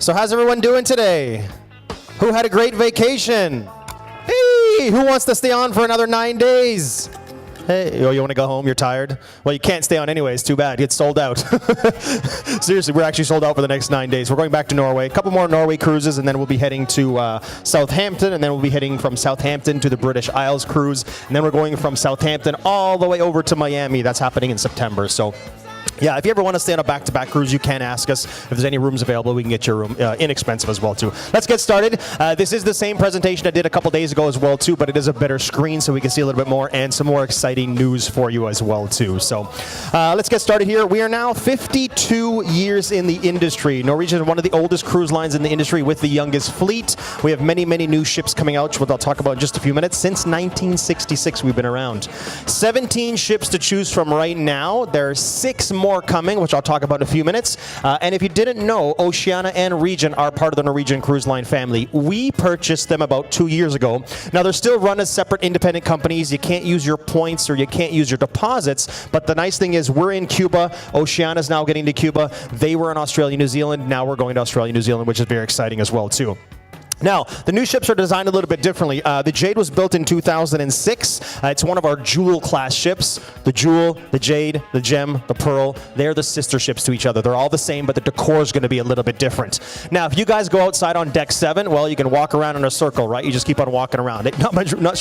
So how's everyone doing today? Who had a great vacation? Hey, who wants to stay on for another 9 days? Hey, you want to go home? You're tired? Well, you can't stay on anyways. Too bad. It's sold out. Seriously, we're actually sold out for the next 9 days. We're going back to Norway. A couple more Norway cruises, and then we'll be heading to Southampton, and then we'll be heading from Southampton to the British Isles cruise, and then we're going from Southampton all the way over to Miami. That's happening in September. So, yeah, if you ever want to stay on a back-to-back cruise, you can ask us. If there's any rooms available, we can get your room inexpensive as well, too. Let's get started. This is the same presentation I did a couple days ago as well, too, but it is a better screen so we can see a little bit more and some more exciting news for you as well, too. So let's get started here. We are now 52 years in the industry. Norwegian is one of the oldest cruise lines in the industry with the youngest fleet. We have many, many new ships coming out, which I'll talk about in just a few minutes. Since 1966, we've been around. 17 ships to choose from right now. There are 6 more coming, which I'll talk about in a few minutes. And if you didn't know, Oceania and Regent are part of the Norwegian Cruise Line family. We purchased them about 2 years ago. Now, they're still run as separate independent companies. You can't use your points or you can't use your deposits. But the nice thing is we're in Cuba. Oceania is now getting to Cuba. They were in Australia, New Zealand. Now we're going to Australia, New Zealand, which is very exciting as well, too. Now, the new ships are designed a little bit differently. The Jade was built in 2006. It's one of our Jewel class ships. The Jewel, the Jade, the Gem, the Pearl, they're the sister ships to each other. They're all the same, but the decor is going to be a little bit different. Now, if you guys go outside on deck 7, well, you can walk around in a circle, right? You just keep on walking around. Not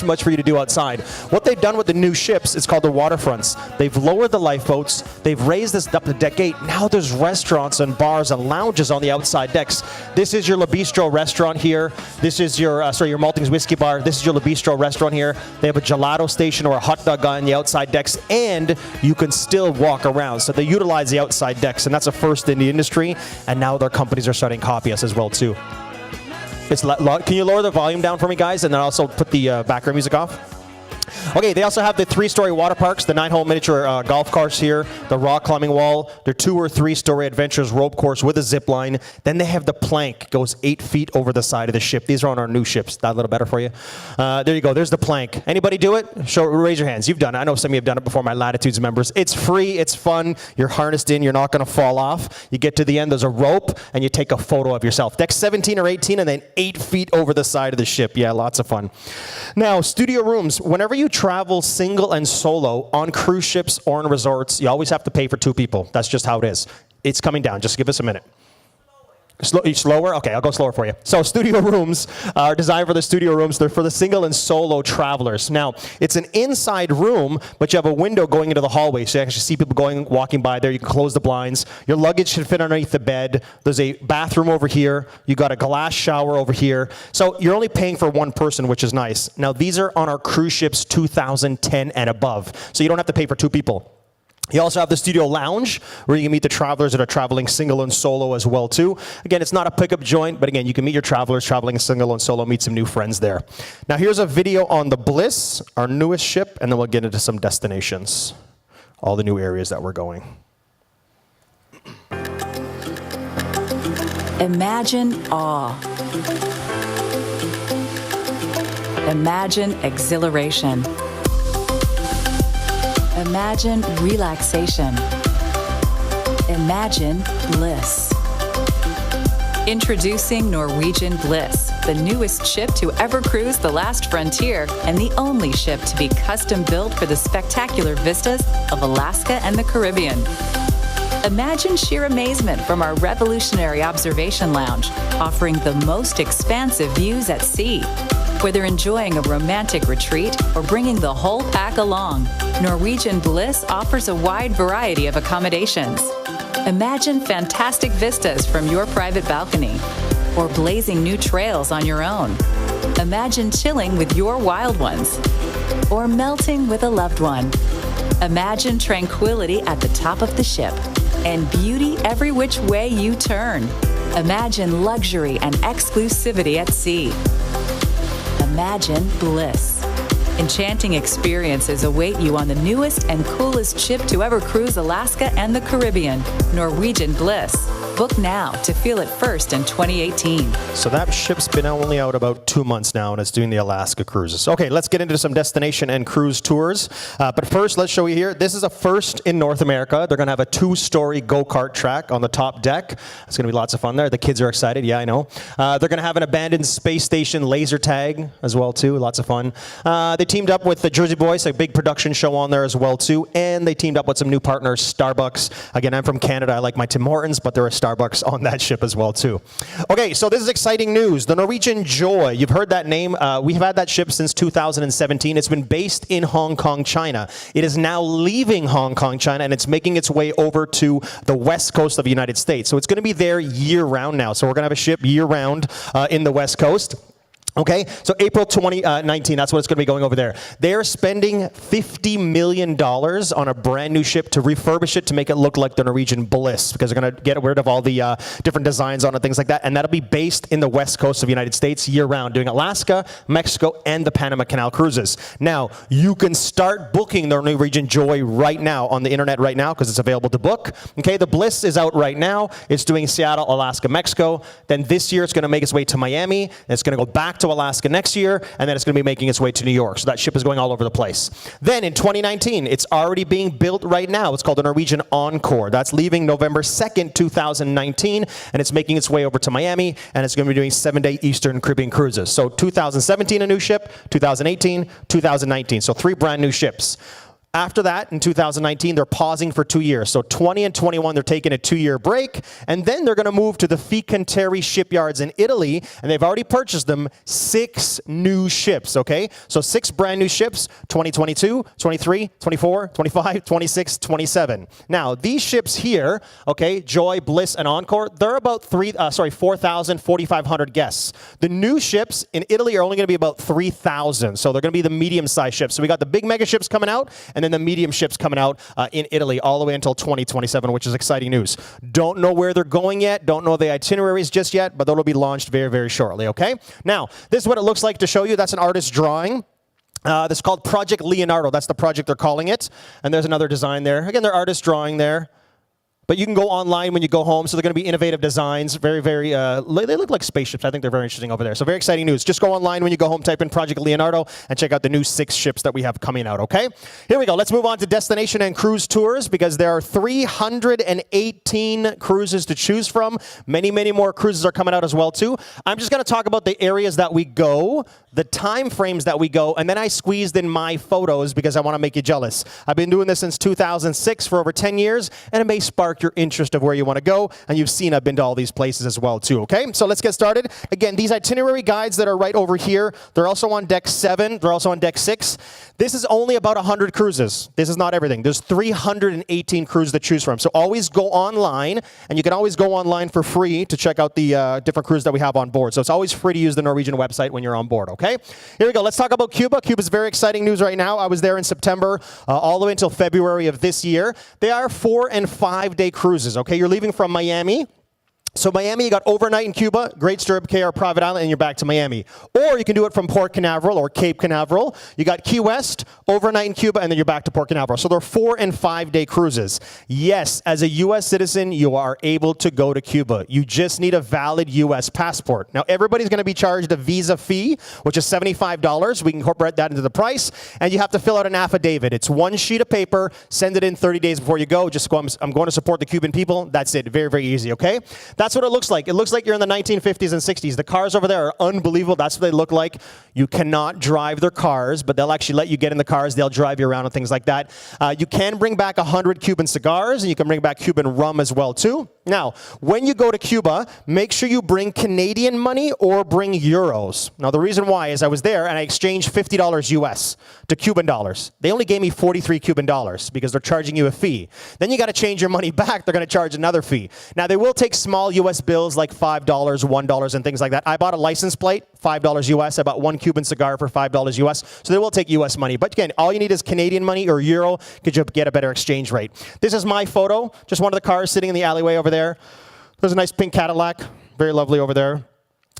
much for you to do outside. What they've done with the new ships is called the waterfronts. They've lowered the lifeboats. They've raised this up to deck 8. Now there's restaurants and bars and lounges on the outside decks. This is your Le Bistro restaurant here. This is your your Maltings Whiskey Bar. This is your Le Bistro restaurant here. They have a gelato station or a hot dog on the outside decks, and you can still walk around. So they utilize the outside decks, and that's a first in the industry. And now their companies are starting to copy us as well, too. Can you lower the volume down for me, guys, and then also put the background music off? Okay, they also have the 3-story water parks, the 9-hole miniature golf course here, the rock climbing wall, their 2- or 3-story adventures rope course with a zip line. Then they have the plank, goes 8 feet over the side of the ship. These are on our new ships. That a little better for you? There you go. There's the plank. Anybody do it? Raise your hands. You've done it. I know some of you have done it before, my Latitudes members. It's free. It's fun. You're harnessed in. You're not going to fall off. You get to the end. There's a rope, and you take a photo of yourself. Deck 17 or 18, and then 8 feet over the side of the ship. Yeah, lots of fun. Now, studio rooms. Whenever you travel single and solo on cruise ships or in resorts, you always have to pay for 2 people. That's just how it is. It's coming down. Just give us a minute. Slower? Okay, I'll go slower for you. So studio rooms are designed for the studio rooms. They're for the single and solo travelers. Now, it's an inside room, but you have a window going into the hallway, so you actually see people walking by there. You can close the blinds. Your luggage should fit underneath the bed. There's a bathroom over here. You got a glass shower over here. So you're only paying for 1 person, which is nice. Now, these are on our cruise ships 2010 and above, so you don't have to pay for 2 people. You also have the studio lounge, where you can meet the travelers that are traveling single and solo as well, too. Again, it's not a pickup joint, but again, you can meet your travelers traveling single and solo, meet some new friends there. Now, here's a video on the Bliss, our newest ship, and then we'll get into some destinations, all the new areas that we're going. Imagine awe. Imagine exhilaration. Imagine relaxation. Imagine bliss. Introducing Norwegian Bliss, the newest ship to ever cruise the last frontier and the only ship to be custom built for the spectacular vistas of Alaska and the Caribbean. Imagine sheer amazement from our revolutionary observation lounge, offering the most expansive views at sea. Whether enjoying a romantic retreat or bringing the whole pack along, Norwegian Bliss offers a wide variety of accommodations. Imagine fantastic vistas from your private balcony, or blazing new trails on your own. Imagine chilling with your wild ones, or melting with a loved one. Imagine tranquility at the top of the ship, and beauty every which way you turn. Imagine luxury and exclusivity at sea. Imagine bliss. Enchanting experiences await you on the newest and coolest ship to ever cruise Alaska and the Caribbean, Norwegian Bliss. Book now to feel it first in 2018. So that ship's been only out about 2 months now, and it's doing the Alaska cruises. Okay, let's get into some destination and cruise tours. But first, let's show you here. This is a first in North America. They're going to have a 2-story go-kart track on the top deck. It's going to be lots of fun there. The kids are excited. Yeah, I know. They're going to have an abandoned space station laser tag as well, too. Lots of fun. They teamed up with the Jersey Boys, a big production show on there as well, too. And they teamed up with some new partners, Starbucks. Again, I'm from Canada. I like my Tim Hortons, but there are Starbucks on that ship as well, too. Okay, so this is exciting news. The Norwegian Joy. You've heard that name. We've had that ship since 2017. It's been based in Hong Kong, China. It is now leaving Hong Kong, China, and it's making its way over to the west coast of the United States. So it's going to be there year-round now. So we're going to have a ship year-round in the west coast. Okay, so April 2019, that's what it's going to be going over there. They're spending $50 million on a brand new ship to refurbish it to make it look like the Norwegian Bliss, because they're going to get rid of all the different designs on it, things like that, and that'll be based in the west coast of the United States year-round, doing Alaska, Mexico, and the Panama Canal cruises. Now, you can start booking the Norwegian Joy right now on the internet right now, because it's available to book. Okay, the Bliss is out right now. It's doing Seattle, Alaska, Mexico. Then this year, it's going to make its way to Miami, and it's going to go back to Alaska next year, and then it's going to be making its way to New York. So that ship is going all over the place. Then in 2019, it's already being built right now. It's called the Norwegian Encore. That's leaving November 2nd, 2019, and it's making its way over to Miami, and it's going to be doing 7-day Eastern Caribbean cruises. So 2017, a new ship, 2018, 2019. So 3 brand new ships. After that, in 2019, they're pausing for 2 years. So 20 and 21, they're taking a 2-year break. And then they're going to move to the Fincantieri shipyards in Italy. And they've already purchased them 6 new ships, okay? So 6 brand new ships, 2022, 23, 24, 25, 26, 27. Now, these ships here, okay, Joy, Bliss, and Encore, they're about 4,000, 4,500 guests. The new ships in Italy are only going to be about 3,000. So they're going to be the medium-sized ships. So we got the big mega ships coming out, and then the medium ships coming out in Italy all the way until 2027, which is exciting news. Don't know where they're going yet. Don't know the itineraries just yet, but they'll be launched very, very shortly, okay? Now, this is what it looks like to show you. That's an artist's drawing. This is called Project Leonardo. That's the project they're calling it. And there's another design there. Again, their artist drawing there. But you can go online when you go home, so they're going to be innovative designs. Very, very, they look like spaceships. I think they're very interesting over there. So very exciting news. Just go online when you go home, type in Project Leonardo, and check out the new 6 ships that we have coming out, okay? Here we go. Let's move on to destination and cruise tours, because there are 318 cruises to choose from. Many, many more cruises are coming out as well, too. I'm just going to talk about the areas that we go, the time frames that we go, and then I squeezed in my photos because I want to make you jealous. I've been doing this since 2006 for over 10 years, and it may spark your interest of where you want to go, and you've seen I've been to all these places as well too, okay? So let's get started. Again, these itinerary guides that are right over here, they're also on deck 7, they're also on deck 6. This is only about 100 cruises. This is not everything. There's 318 cruises to choose from. So always go online, and you can always go online for free to check out the different cruises that we have on board. So it's always free to use the Norwegian website when you're on board, okay? Here we go. Let's talk about Cuba. Cuba's very exciting news right now. I was there in September all the way until February of this year. They are 4- and 5-day cruises, okay? You're leaving from Miami. So Miami, you got overnight in Cuba, Great Stirrup Cay or Private Island, and you're back to Miami. Or you can do it from Port Canaveral or Cape Canaveral. You got Key West, overnight in Cuba, and then you're back to Port Canaveral. So they're 4- and 5-day cruises. Yes, as a U.S. citizen, you are able to go to Cuba. You just need a valid U.S. passport. Now, everybody's going to be charged a visa fee, which is $75. We can incorporate that into the price. And you have to fill out an affidavit. It's 1 sheet of paper. Send it in 30 days before you go. Just go, I'm going to support the Cuban people. That's it. Very, very easy, okay? That's what it looks like. It looks like you're in the 1950s and 60s. The cars over there are unbelievable. That's what they look like. You cannot drive their cars, but they'll actually let you get in the cars. They'll drive you around and things like that. You can bring back 100 Cuban cigars, and you can bring back Cuban rum as well, too. Now, when you go to Cuba, make sure you bring Canadian money or bring euros. Now, the reason why is I was there, and I exchanged $50 US to Cuban dollars. They only gave me 43 Cuban dollars because they're charging you a fee. Then you got to change your money back. They're going to charge another fee. Now, they will take small US bills like $5, $1, and things like that. I bought a license plate, $5 US. I bought 1 Cuban cigar for $5 US. So they will take US money. But again, all you need is Canadian money or euro because you'll get a better exchange rate. This is my photo, just one of the cars sitting in the alleyway over there. There's a nice pink Cadillac, very lovely over there.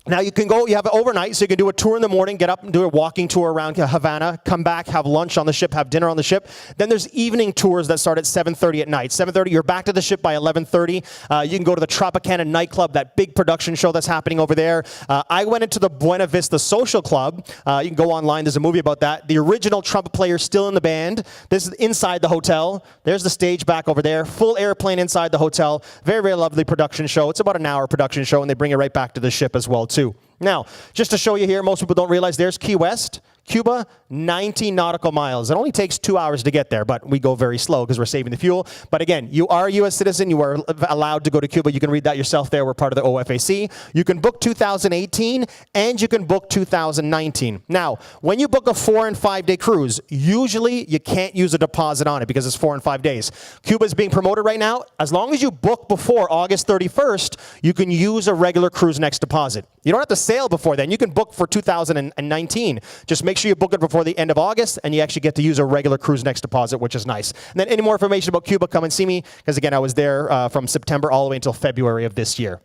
Now you can go, you have it overnight, so you can do a tour in the morning, get up and do a walking tour around Havana, come back, have lunch on the ship, have dinner on the ship. Then there's evening tours that start at 7:30 at night. 7:30, you're back to the ship by 11:30. You can go to the Tropicana nightclub, that big production show that's happening over there. I went into the Buena Vista Social Club. You can go online, there's a movie about that. The original trumpet player still in the band. This is inside the hotel. There's the stage back over there. Full airplane inside the hotel. Very, very lovely production show. It's about an hour production show, and they bring it right back to the ship as well, too. Now, just to show you here, most people don't realize there's Key West, Cuba, 90 nautical miles. It only takes 2 hours to get there, but we go very slow because we're saving the fuel. But again, you are a U.S. citizen. You are allowed to go to Cuba. You can read that yourself there. We're part of the OFAC. You can book 2018, and you can book 2019. Now, when you book a 4- and 5-day cruise, usually you can't use a deposit on it because it's 4 and 5 days. Cuba is being promoted right now. As long as you book before August 31st, you can use a regular cruise next deposit. You don't have to sail before then. You can book for 2019. Just make sure you book it before the end of August, and you actually get to use a regular cruise next deposit, which is nice. And then any more information about Cuba, come and see me, because again, I was there from September all the way until February of this year.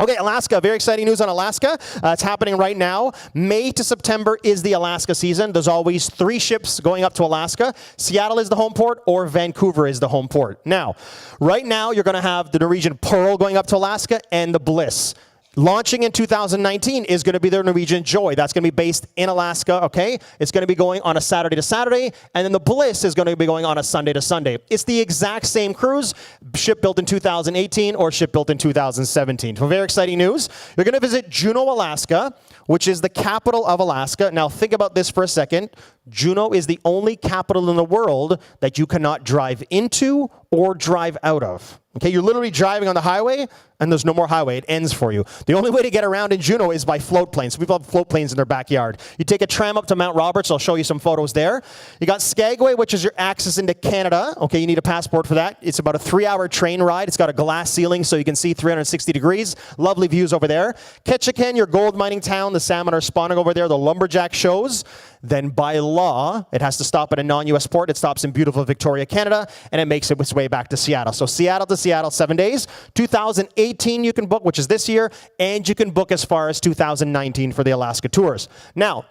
Okay, Alaska, very exciting news on Alaska. It's happening right now. May to September is the Alaska season. There's always 3 ships going up to Alaska. Seattle is the home port, or Vancouver is the home port. Now, right now, you're going to have the Norwegian Pearl going up to Alaska and the Bliss. Launching in 2019 is going to be the Norwegian Joy. That's going to be based in Alaska, okay? It's going to be going on a Saturday to Saturday, and then the Bliss is going to be going on a Sunday to Sunday. It's the exact same cruise, ship built in 2018 or ship built in 2017. So very exciting news. You're going to visit Juneau, Alaska, which is the capital of Alaska. Now think about this for a second. Juneau is the only capital in the world that you cannot drive into or drive out of. Okay, you're literally driving on the highway, and there's no more highway. It ends for you. The only way to get around in Juneau is by float planes. So people have float planes in their backyard. You take a tram up to Mount Roberts. I'll show you some photos there. You got Skagway, which is your access into Canada. Okay, you need a passport for that. It's about a 3-hour train ride. It's got a glass ceiling, so you can see 360 degrees. Lovely views over there. Ketchikan, your gold mining town. The salmon are spawning over there. The lumberjack shows. Then by law, it has to stop at a non-U.S. port. It stops in beautiful Victoria, Canada, and it makes its way back to Seattle. So Seattle to Seattle, 7 days. 2018 you can book, which is this year, and you can book as far as 2019 for the Alaska tours. Now,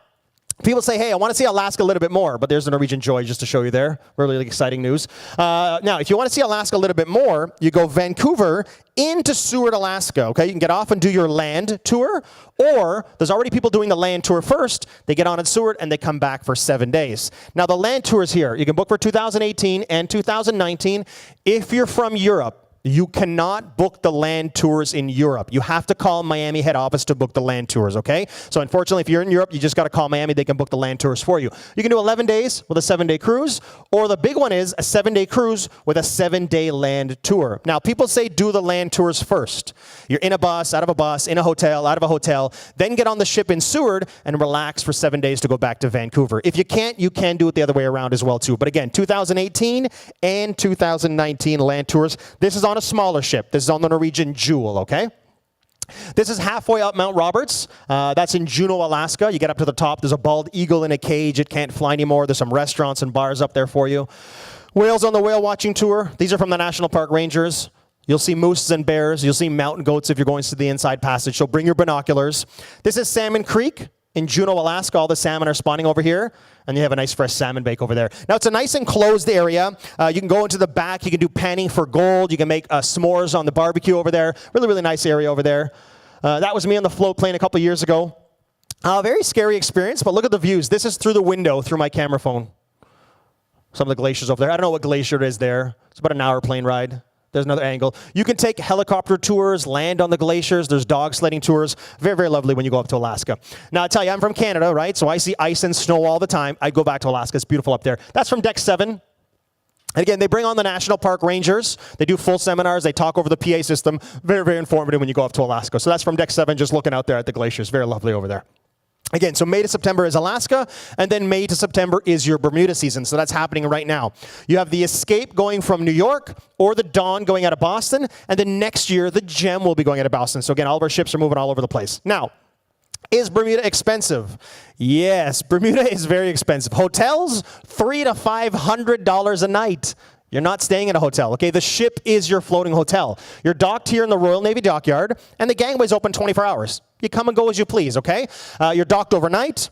people say, hey, I want to see Alaska a little bit more, but there's the Norwegian Joy just to show you there. Really exciting news. Now, if you want to see Alaska a little bit more, you go Vancouver into Seward, Alaska, okay? You can get off and do your land tour, or there's already people doing the land tour first. They get on at Seward, and they come back for 7 days. Now, the land tour is here. You can book for 2018 and 2019. If you're from Europe, you cannot book the land tours in Europe. You have to call Miami head office to book the land tours, okay? So unfortunately, if you're in Europe, you just got to call Miami. They can book the land tours for you. You can do 11 days with a 7-day cruise, or the big one is a 7-day cruise with a 7-day land tour. Now, people say do the land tours first. You're in a bus, out of a bus, in a hotel, out of a hotel, then get on the ship in Seward and relax for 7 days to go back to Vancouver. If you can't, you can do it the other way around as well, too. But again, 2018 and 2019 land tours. This is on a smaller ship. This is on the Norwegian Jewel, okay? This is halfway up Mount Roberts. That's in Juneau, Alaska. You get up to the top. There's a bald eagle in a cage. It can't fly anymore. There's some restaurants and bars up there for you. Whales on the whale watching tour. These are from the National Park Rangers. You'll see mooses and bears. You'll see mountain goats if you're going to the inside passage. So bring your binoculars. This is Salmon Creek in Juneau, Alaska. All the salmon are spawning over here, and you have a nice fresh salmon bake over there. Now, it's a nice enclosed area. You can go into the back. You can do panning for gold. You can make s'mores on the barbecue over there. Really, really nice area over there. That was me on the float plane a couple years ago. Very scary experience, but look at the views. This is through the window, through my camera phone. Some of the glaciers over there. I don't know what glacier it is there. It's about an hour plane ride. There's another angle. You can take helicopter tours, land on the glaciers. There's dog sledding tours. Very, very lovely when you go up to Alaska. Now, I tell you, I'm from Canada, right? So I see ice and snow all the time. I go back to Alaska. It's beautiful up there. That's from Deck 7. And again, they bring on the National Park Rangers. They do full seminars. They talk over the PA system. Very, very informative when you go up to Alaska. So that's from Deck 7, just looking out there at the glaciers. Very lovely over there. Again, so May to September is Alaska, and then May to September is your Bermuda season. So that's happening right now. You have the Escape going from New York, or the Dawn going out of Boston, and then next year, the Gem will be going out of Boston. So again, all of our ships are moving all over the place. Now, is Bermuda expensive? Yes, Bermuda is very expensive. Hotels, $300 to $500 a night. You're not staying in a hotel, okay? The ship is your floating hotel. You're docked here in the Royal Navy dockyard, and the gangway's open 24 hours. You come and go as you please, okay? You're docked overnight.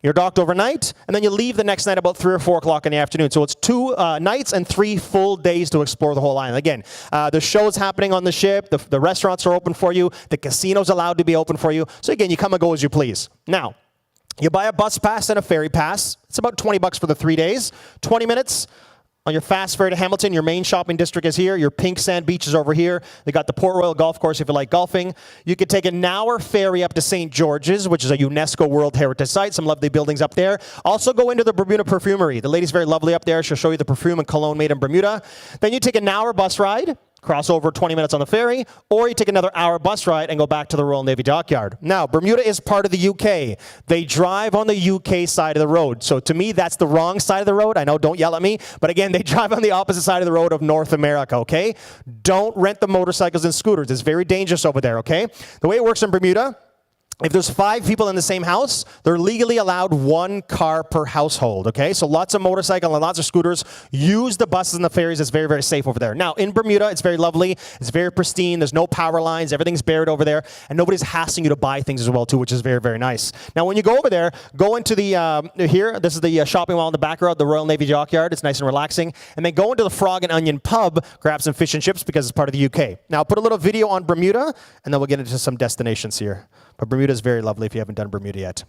And then you leave the next night about 3 or 4 o'clock in the afternoon. So it's 2 nights and 3 full days to explore the whole island. Again, the show's happening on the ship. The restaurants are open for you. The casino's allowed to be open for you. So again, you come and go as you please. Now, you buy a bus pass and a ferry pass. It's about $20 for the 3 days. 20 minutes. On your fast ferry to Hamilton, your main shopping district is here. Your pink sand beach is over here. They got the Port Royal Golf Course if you like golfing. You could take an hour ferry up to St. George's, which is a UNESCO World Heritage Site. Some lovely buildings up there. Also go into the Bermuda Perfumery. The lady's very lovely up there. She'll show you the perfume and cologne made in Bermuda. Then you take an hour bus ride. Cross over 20 minutes on the ferry, or you take another hour bus ride and go back to the Royal Navy dockyard. Now, Bermuda is part of the UK. They drive on the UK side of the road. So to me, that's the wrong side of the road. I know, don't yell at me. But again, they drive on the opposite side of the road of North America, okay? Don't rent the motorcycles and scooters. It's very dangerous over there, okay? The way it works in Bermuda, if there's 5 people in the same house, they're legally allowed 1 car per household, okay? So lots of motorcycle and lots of scooters. Use the buses and the ferries. It's very, very safe over there. Now, in Bermuda, it's very lovely. It's very pristine. There's no power lines. Everything's buried over there. And nobody's hassling you to buy things as well, too, which is very, very nice. Now, when you go over there, go into the, here, this is the shopping mall in the back row, the Royal Navy Dockyard. It's nice and relaxing. And then go into the Frog and Onion pub, grab some fish and chips because it's part of the UK. Now, I'll put a little video on Bermuda, and then we'll get into some destinations here. But Bermuda is very lovely if you haven't done Bermuda yet.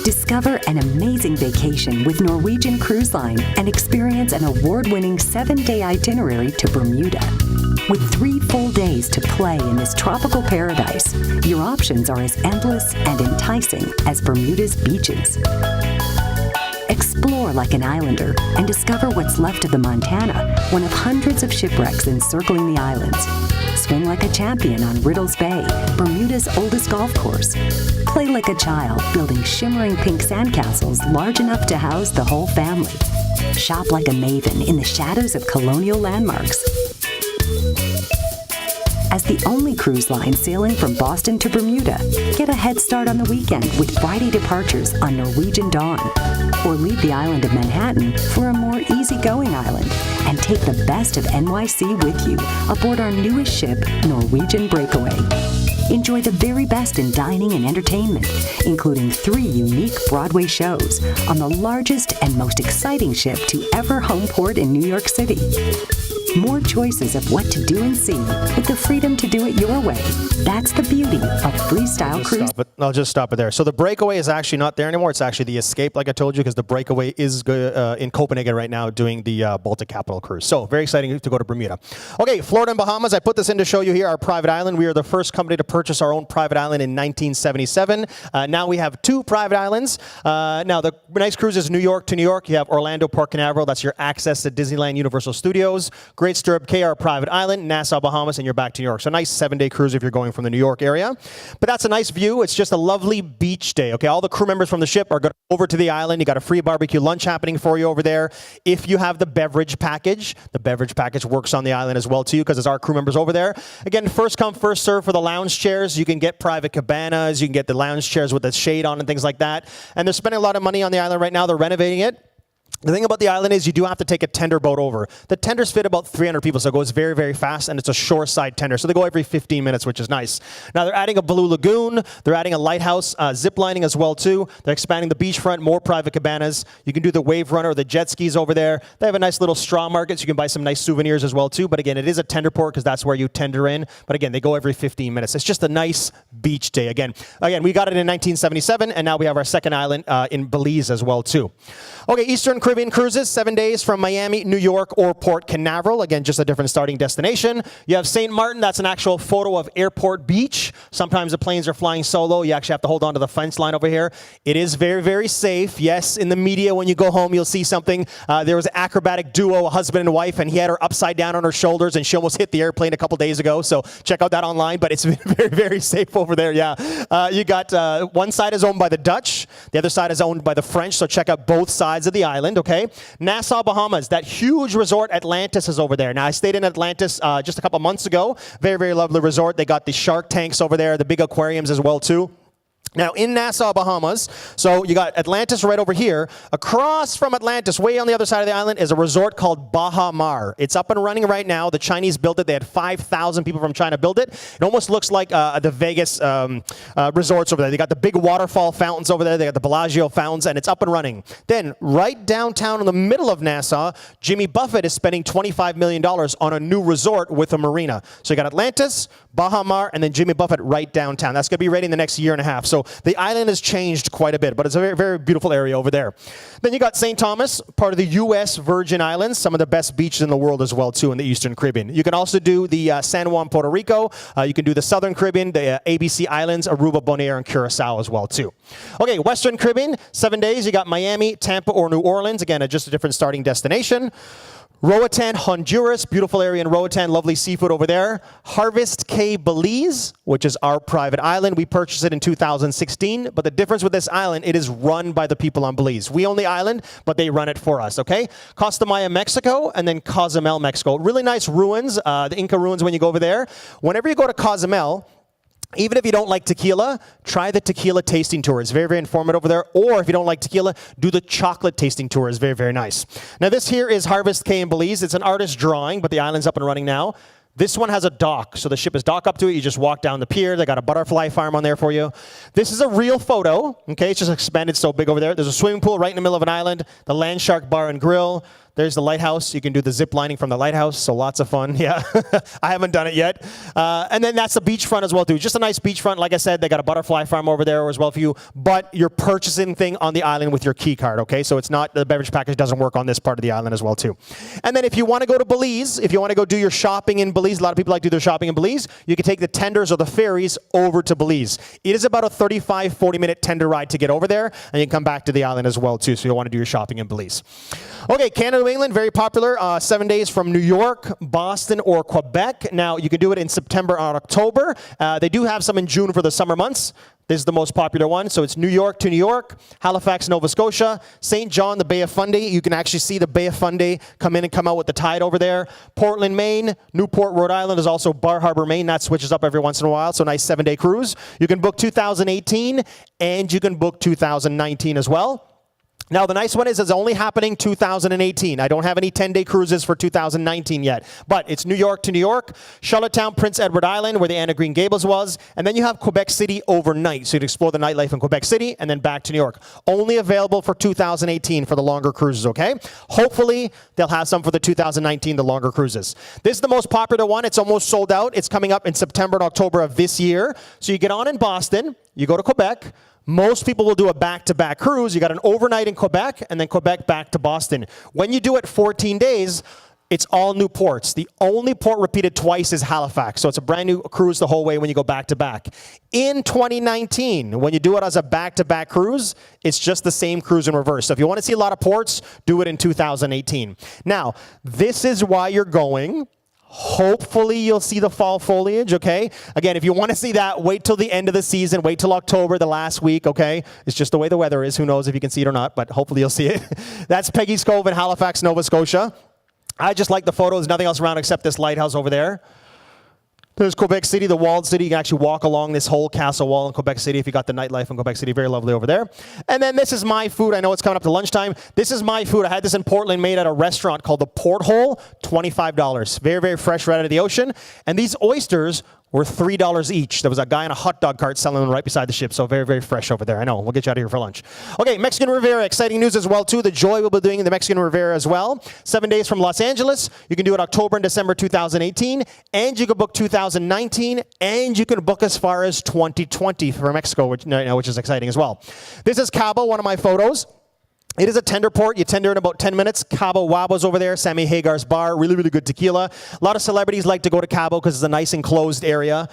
Discover an amazing vacation with Norwegian Cruise Line and experience an award-winning 7-day itinerary to Bermuda. With 3 full days to play in this tropical paradise, your options are as endless and enticing as Bermuda's beaches. Explore like an islander and discover what's left of the Montana, one of hundreds of shipwrecks encircling the islands. Swing like a champion on Riddles Bay, Bermuda's oldest golf course. Play like a child, building shimmering pink sandcastles large enough to house the whole family. Shop like a maven in the shadows of colonial landmarks. As the only cruise line sailing from Boston to Bermuda, get a head start on the weekend with Friday departures on Norwegian Dawn. Or leave the island of Manhattan for a more easygoing island and take the best of NYC with you aboard our newest ship, Norwegian Breakaway. Enjoy the very best in dining and entertainment, including 3 unique Broadway shows on the largest and most exciting ship to ever home port in New York City. More choices of what to do and see with the freedom to do it your way. That's the beauty of freestyle cruise. I'll just stop it there. So the Breakaway is actually not there anymore. It's actually the Escape, like I told you, because the Breakaway is in Copenhagen right now doing the Baltic Capital Cruise. So very exciting to go to Bermuda. Okay, Florida and Bahamas. I put this in to show you here our private island. We are the first company to purchase our own private island in 1977. Now we have 2 private islands. Now the nice cruise is New York to New York. You have Orlando, Port Canaveral. That's your access to Disneyland, Universal Studios. Great Stirrup Cay, our private island, Nassau, Bahamas, and you're back to New York. So nice 7-day cruise if you're going from the New York area. But that's a nice view. It's just a lovely beach day. Okay, all the crew members from the ship are going over to the island. You got a free barbecue lunch happening for you over there. If you have the beverage package, the beverage package works on the island as well too because it's our crew members over there. Again, first come, first serve for the lounge chairs. You can get private cabanas. You can get the lounge chairs with the shade on and things like that. And they're spending a lot of money on the island right now. They're renovating it. The thing about the island is you do have to take a tender boat over. The tenders fit about 300 people, so it goes very, very fast, and it's a shoreside tender. So they go every 15 minutes, which is nice. Now, they're adding a blue lagoon. They're adding a lighthouse, zip lining as well, too. They're expanding the beachfront, more private cabanas. You can do the wave runner or the jet skis over there. They have a nice little straw market, so you can buy some nice souvenirs as well, too. But again, it is a tender port because that's where you tender in. But again, they go every 15 minutes. It's just a nice beach day. Again, we got it in 1977, and now we have our second island in Belize as well, too. Okay, Eastern Caribbean cruises, 7 days from Miami, New York, or Port Canaveral. Again, just a different starting destination. You have St. Martin. That's an actual photo of Airport Beach. Sometimes the planes are flying solo. You actually have to hold on to the fence line over here. It is very, very safe. Yes, in the media, when you go home, you'll see something. There was an acrobatic duo, a husband and wife, and he had her upside down on her shoulders, and she almost hit the airplane a couple days ago. So check out that online, but it's very, very safe over there, yeah. You got one side is owned by the Dutch. The other side is owned by the French, so check out both sides of the island, okay? Nassau, Bahamas, that huge resort Atlantis is over there. Now, I stayed in Atlantis just a couple months ago. Very, very lovely resort. They got the shark tanks over there, the big aquariums as well, too. Now, in Nassau, Bahamas, so you got Atlantis right over here. Across from Atlantis, way on the other side of the island, is a resort called Baha Mar. It's up and running right now. The Chinese built it. They had 5,000 people from China build it. It almost looks like the Vegas resorts over there. They got the big waterfall fountains over there. They got the Bellagio fountains, and it's up and running. Then, right downtown in the middle of Nassau, Jimmy Buffett is spending $25 million on a new resort with a marina. So you got Atlantis, Baha Mar, and then Jimmy Buffett right downtown. That's going to be ready in the next year and a half. So the island has changed quite a bit, but it's a very, very beautiful area over there. Then you got St. Thomas, part of the U.S. Virgin Islands, some of the best beaches in the world as well, too, in the Eastern Caribbean. You can also do the San Juan, Puerto Rico. You can do the Southern Caribbean, the ABC Islands, Aruba, Bonaire, and Curacao as well, too. Okay, Western Caribbean, 7 days. You got Miami, Tampa, or New Orleans. Again, just a different starting destination. Roatan, Honduras, beautiful area in Roatan, lovely seafood over there. Harvest Caye, Belize, which is our private island. We purchased it in 2016, but the difference with this island, it is run by the people on Belize. We own the island, but they run it for us, okay? Costa Maya, Mexico, and then Cozumel, Mexico. Really nice ruins, the Inca ruins when you go over there. Whenever you go to Cozumel, even if you don't like tequila, try the tequila tasting tour. It's very, very informative over there. Or if you don't like tequila, do the chocolate tasting tour. It's very, very nice. Now, this here is Harvest Caye in Belize. It's an artist drawing, but the island's up and running now. This one has a dock, so the ship is docked up to it. You just walk down the pier. They got a butterfly farm on there for you. This is a real photo. Okay, it's just expanded so big over there. There's a swimming pool right in the middle of an island. The Land Shark Bar and Grill. There's the lighthouse. You can do the zip lining from the lighthouse, so lots of fun. Yeah, I haven't done it yet. And then that's the beachfront as well, too. Just a nice beachfront. Like I said, they got a butterfly farm over there as well for you, but you're purchasing thing on the island with your key card, okay? So it's not, the beverage package doesn't work on this part of the island as well, too. And then if you want to go to Belize, if you want to go do your shopping in Belize, a lot of people like to do their shopping in Belize, you can take the tenders or the ferries over to Belize. It is about a 35, 40-minute tender ride to get over there, and you can come back to the island as well, too, so you'll want to do your shopping in Belize. Okay, Canada, New England, very popular. 7 days from New York, Boston, or Quebec. Now, you can do it in September or October. They do have some in June for the summer months. This is the most popular one. So it's New York to New York, Halifax, Nova Scotia, St. John, the Bay of Fundy. You can actually see the Bay of Fundy come in and come out with the tide over there. Portland, Maine, Newport, Rhode Island is also Bar Harbor, Maine. That switches up every once in a while. So nice 7-day cruise. You can book 2018 and you can book 2019 as well. Now, the nice one is it's only happening 2018. I don't have any 10-day cruises for 2019 yet. But it's New York to New York, Charlottetown, Prince Edward Island, where the Anne of Green Gables was, and then you have Quebec City overnight. So you'd explore the nightlife in Quebec City and then back to New York. Only available for 2018 for the longer cruises, okay? Hopefully, they'll have some for the 2019, the longer cruises. This is the most popular one. It's almost sold out. It's coming up in September and October of this year. So you get on in Boston, you go to Quebec. Most people will do a back-to-back cruise. You got an overnight in Quebec, and then Quebec back to Boston. When you do it 14 days, it's all new ports. The only port repeated twice is Halifax. So it's a brand new cruise the whole way when you go back-to-back. In 2019, when you do it as a back-to-back cruise, it's just the same cruise in reverse. So if you want to see a lot of ports, do it in 2018. Now, this is why you're going. Hopefully you'll see the fall foliage, okay? Again, if you want to see that, wait till the end of the season. Wait till October, the last week, okay? It's just the way the weather is. Who knows if you can see it or not, but hopefully you'll see it. That's Peggy's Cove in Halifax, Nova Scotia. I just like the photo. There's nothing else around except this lighthouse over there. There's Quebec City, the walled city. You can actually walk along this whole castle wall in Quebec City if you got the nightlife in Quebec City. Very lovely over there. And then this is my food. I know it's coming up to lunchtime. This is my food. I had this in Portland made at a restaurant called the Porthole. $25. Very, very fresh right out of the ocean. And these oysters were $3 each. There was a guy in a hot dog cart selling them right beside the ship, so very, very fresh over there. I know, we'll get you out of here for lunch. Okay, Mexican Riviera, exciting news as well, too. The Joy will be doing the Mexican Riviera as well. 7 days from Los Angeles. You can do it October and December 2018, and you can book 2019, and you can book as far as 2020 for Mexico, which is exciting as well. This is Cabo, one of my photos. It is a tender port. You tender in about 10 minutes. Cabo Wabo's over there. Sammy Hagar's bar. Really, really good tequila. A lot of celebrities like to go to Cabo because it's a nice enclosed area.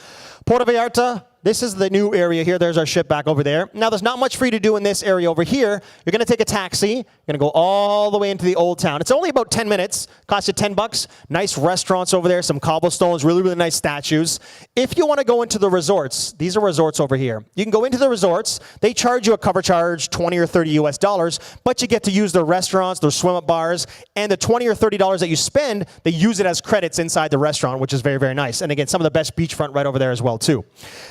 Puerto Vallarta. This is the new area here. There's our ship back over there. Now, there's not much for you to do in this area over here. You're going to take a taxi. You're going to go all the way into the old town. It's only about 10 minutes. Costs you $10. Nice restaurants over there. Some cobblestones. Really, really nice statues. If you want to go into the resorts, these are resorts over here. You can go into the resorts. They charge you a cover charge, $20 or $30 US, but you get to use their restaurants, their swim-up bars, and the $20 or $30 that you spend, they use it as credits inside the restaurant, which is very, very nice. And again, some of the best beachfront right over there as well, too.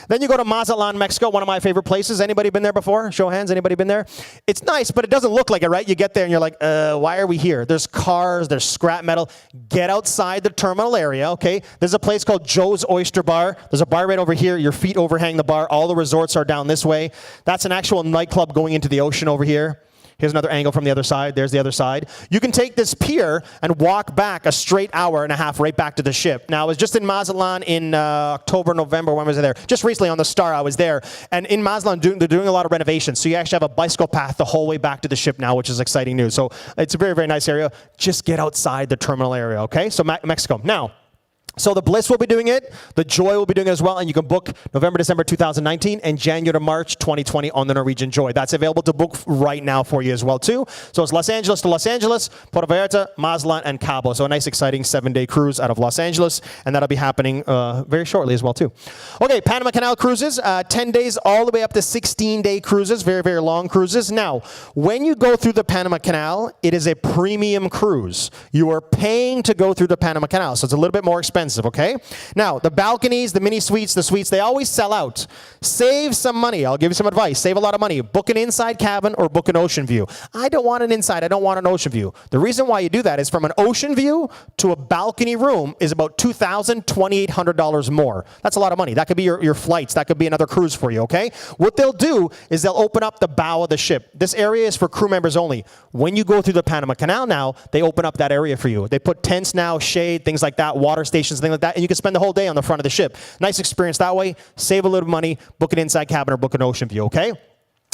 Then Then you go to Mazatlan, Mexico, one of my favorite places. Anybody been there before? Show of hands, anybody been there? It's nice, but it doesn't look like it, right? You get there and you're like, why are we here? There's cars, there's scrap metal. Get outside the terminal area, okay? There's a place called Joe's Oyster Bar. There's a bar right over here. Your feet overhang the bar. All the resorts are down this way. That's an actual nightclub going into the ocean over here. Here's another angle from the other side. There's the other side. You can take this pier and walk back a straight hour and a half right back to the ship. Now, I was just in Mazatlan in October, November. When was I there? Just recently on the Star, I was there. And in Mazatlan, they're doing a lot of renovations. So you actually have a bicycle path the whole way back to the ship now, which is exciting news. So it's a very, very nice area. Just get outside the terminal area, okay? So Mexico. Now, so the Bliss will be doing it, the Joy will be doing it as well, and you can book November, December 2019 and January to March 2020 on the Norwegian Joy. That's available to book right now for you as well too. So it's Los Angeles to Los Angeles, Puerto Vallarta, Mazatlan, and Cabo. So a nice exciting 7-day cruise out of Los Angeles, and that'll be happening very shortly as well too. Okay, Panama Canal cruises, 10 days all the way up to 16-day cruises, very, very long cruises. Now, when you go through the Panama Canal, it is a premium cruise. You are paying to go through the Panama Canal, so it's a little bit more expensive. Okay? Now, the balconies, the mini suites, the suites, they always sell out. Save some money. I'll give you some advice. Save a lot of money. Book an inside cabin or book an ocean view. I don't want an inside. I don't want an ocean view. The reason why you do that is from an ocean view to a balcony room is about $2,000, $2,800 more. That's a lot of money. That could be your flights. That could be another cruise for you, okay? What they'll do is they'll open up the bow of the ship. This area is for crew members only. When you go through the Panama Canal now, they open up that area for you. They put tents now, shade, things like that, water stations, things like that, and you can spend the whole day on the front of the ship. Nice experience that way. Save a little money. Book an inside cabin or book an ocean view, okay?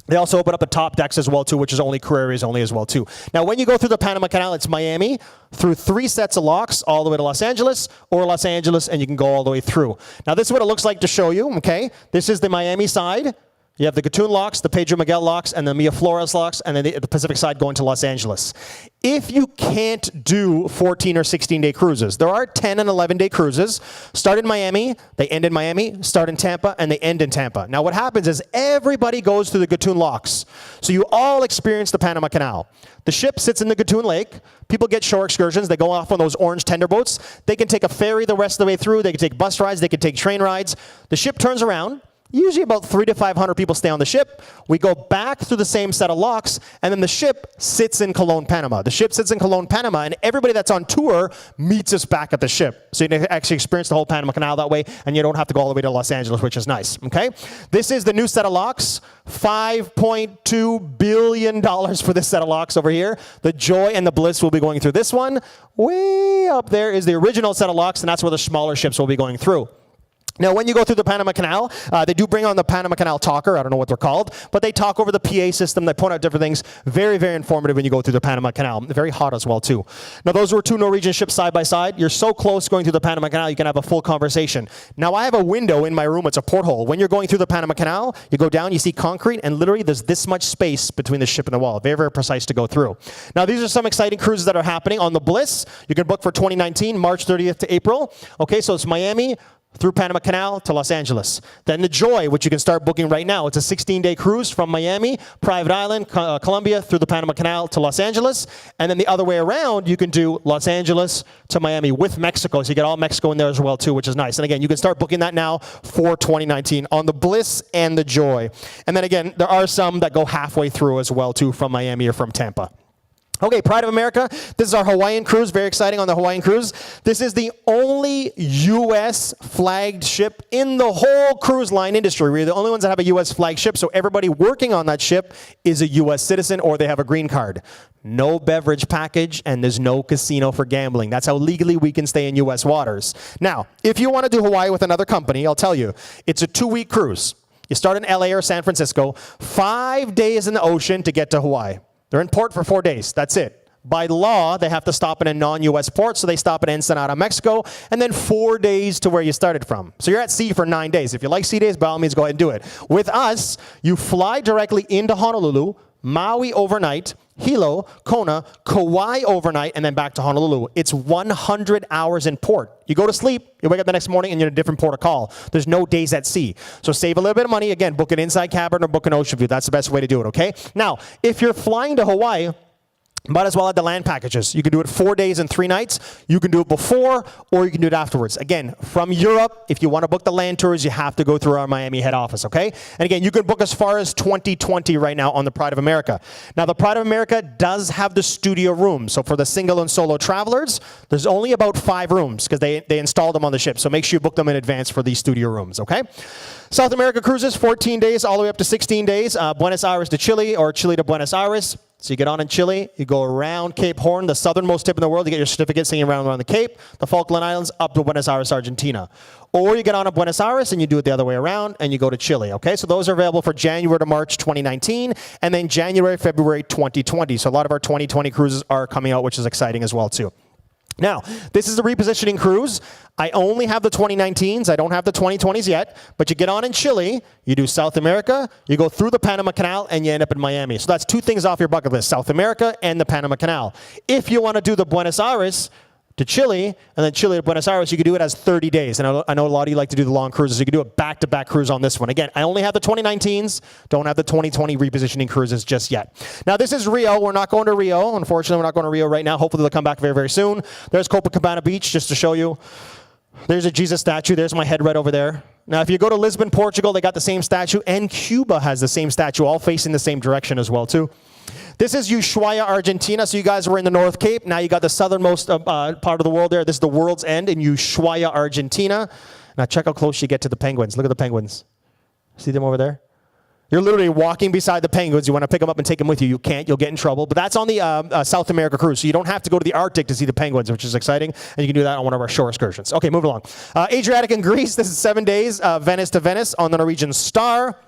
They also open up the top decks as well too, which is only crew areas only as well too. Now, when you go through the Panama Canal, it's Miami through 3 sets of locks all the way to Los Angeles, or Los Angeles, and you can go all the way through. Now, this is what it looks like to show you, okay? This is the Miami side. You have the Gatun locks, the Pedro Miguel locks, and the Mia Flores locks, and then the Pacific side going to Los Angeles. If you can't do 14 or 16-day cruises, there are 10 and 11-day cruises. Start in Miami, they end in Miami, start in Tampa, and they end in Tampa. Now what happens is everybody goes through the Gatun locks. So you all experience the Panama Canal. The ship sits in the Gatun Lake. People get shore excursions. They go off on those orange tender boats. They can take a ferry the rest of the way through. They can take bus rides. They can take train rides. The ship turns around. Usually about 300 to 500 people stay on the ship. We go back through the same set of locks, and then the ship sits in Colón, Panama. The ship sits in Colón, Panama, and everybody that's on tour meets us back at the ship. So you can actually experience the whole Panama Canal that way, and you don't have to go all the way to Los Angeles, which is nice, okay? This is the new set of locks. $5.2 billion for this set of locks over here. The Joy and the Bliss will be going through this one. Way up there is the original set of locks, and that's where the smaller ships will be going through. Now, when you go through the Panama Canal, they do bring on the Panama Canal talker. I don't know what they're called, but they talk over the PA system. They point out different things. Very, very informative when you go through the Panama Canal. Very hot as well, too. Now, those were 2 Norwegian ships side by side. You're so close going through the Panama Canal, you can have a full conversation. Now, I have a window in my room. It's a porthole. When you're going through the Panama Canal, you go down, you see concrete, and literally there's this much space between the ship and the wall. Very, very precise to go through. Now, these are some exciting cruises that are happening. On the Bliss, you can book for 2019, March 30th to April. Okay, so it's Miami through Panama Canal to Los Angeles. Then the Joy, which you can start booking right now. It's a 16-day cruise from Miami, Private Island, Colombia, through the Panama Canal to Los Angeles. And then the other way around, you can do Los Angeles to Miami with Mexico. So you get all Mexico in there as well, too, which is nice. And again, you can start booking that now for 2019 on the Bliss and the Joy. And then again, there are some that go halfway through as well, too, from Miami or from Tampa. Okay, Pride of America. This is our Hawaiian cruise. Very exciting on the Hawaiian cruise. This is the only U.S. flagged ship in the whole cruise line industry. We're the only ones that have a U.S. flagged ship, so everybody working on that ship is a U.S. citizen or they have a green card. No beverage package, and there's no casino for gambling. That's how legally we can stay in U.S. waters. Now, if you want to do Hawaii with another company, I'll tell you, it's a 2-week cruise. You start in L.A. or San Francisco, 5 days in the ocean to get to Hawaii. They're in port for 4 days. That's it. By law, they have to stop in a non-U.S. port, so they stop in Ensenada, Mexico, and then 4 days to where you started from. So you're at sea for 9 days. If you like sea days, by all means, go ahead and do it. With us, you fly directly into Honolulu, Maui overnight, Hilo, Kona, Kauai overnight, and then back to Honolulu. It's 100 hours in port. You go to sleep, you wake up the next morning, and you're in a different port of call. There's no days at sea. So save a little bit of money. Again, book an inside cabin or book an ocean view. That's the best way to do it, okay? Now, if you're flying to Hawaii, Might as well add the land packages. You can do it 4 days and 3 nights. You can do it before, or you can do it afterwards. Again, from Europe, if you want to book the land tours, you have to go through our Miami head office, okay? And again, you can book as far as 2020 right now on the Pride of America. Now, the Pride of America does have the studio rooms. So for the single and solo travelers, there's only about 5 rooms because they installed them on the ship. So make sure you book them in advance for these studio rooms, okay? South America cruises, 14 days all the way up to 16 days. Buenos Aires to Chile or Chile to Buenos Aires. So you get on in Chile, you go around Cape Horn, the southernmost tip in the world, you get your certificate singing around the Cape, the Falkland Islands, up to Buenos Aires, Argentina. Or you get on to Buenos Aires and you do it the other way around and you go to Chile, okay? So those are available for January to March 2019 and then January, February 2020. So a lot of our 2020 cruises are coming out, which is exciting as well too. Now, this is a repositioning cruise. I only have the 2019s. I don't have the 2020s yet. But you get on in Chile, you do South America, you go through the Panama Canal, and you end up in Miami. So that's 2 things off your bucket list, South America and the Panama Canal. If you want to do the Buenos Aires to Chile, and then Chile to Buenos Aires, you can do it as 30 days. And I know a lot of you like to do the long cruises. You can do a back-to-back cruise on this one. Again, I only have the 2019s, don't have the 2020 repositioning cruises just yet. Now, this is Rio. We're not going to Rio. Unfortunately, we're not going to Rio right now. Hopefully, they'll come back very, very soon. There's Copacabana Beach, just to show you. There's a Jesus statue. There's my head right over there. Now, if you go to Lisbon, Portugal, they got the same statue, and Cuba has the same statue, all facing the same direction as well, too. This is Ushuaia, Argentina. So you guys were in the North Cape. Now you got the southernmost part of the world there. This is the world's end in Ushuaia, Argentina. Now check how close you get to the penguins. Look at the penguins. See them over there? You're literally walking beside the penguins. You want to pick them up and take them with you. You can't. You'll get in trouble. But that's on the South America cruise. So you don't have to go to the Arctic to see the penguins, which is exciting. And you can do that on one of our shore excursions. Okay, moving along. Adriatic and Greece. This is 7 days. Venice to Venice on the Norwegian Star.